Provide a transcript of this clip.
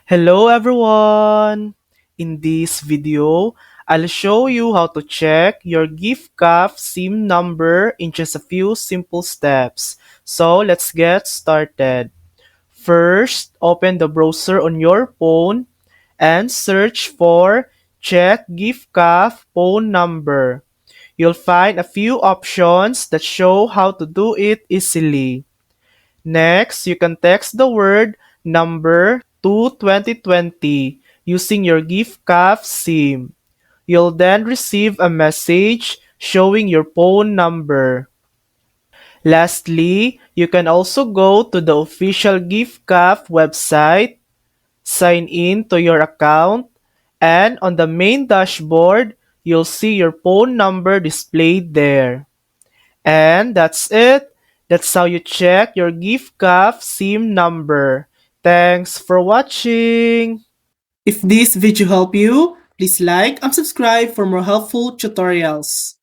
Hello everyone! In this video, I'll show you how to check your GiftCaf SIM number in just a few simple steps. So let's get started. First, open the browser on your phone and search for Check GiftCaf phone number. You'll find a few options that show how to do it easily. Next, you can text the word number to 2020 using your GiftCaf SIM. You'll then receive a message showing your phone number. Lastly, you can also go to the official GiftCaf website, sign in to your account, and on the main dashboard, you'll see your phone number displayed there. And that's it. That's how you check your GiftCaf SIM number. Thanks for watching. If this video helped you, please like and subscribe for more helpful tutorials.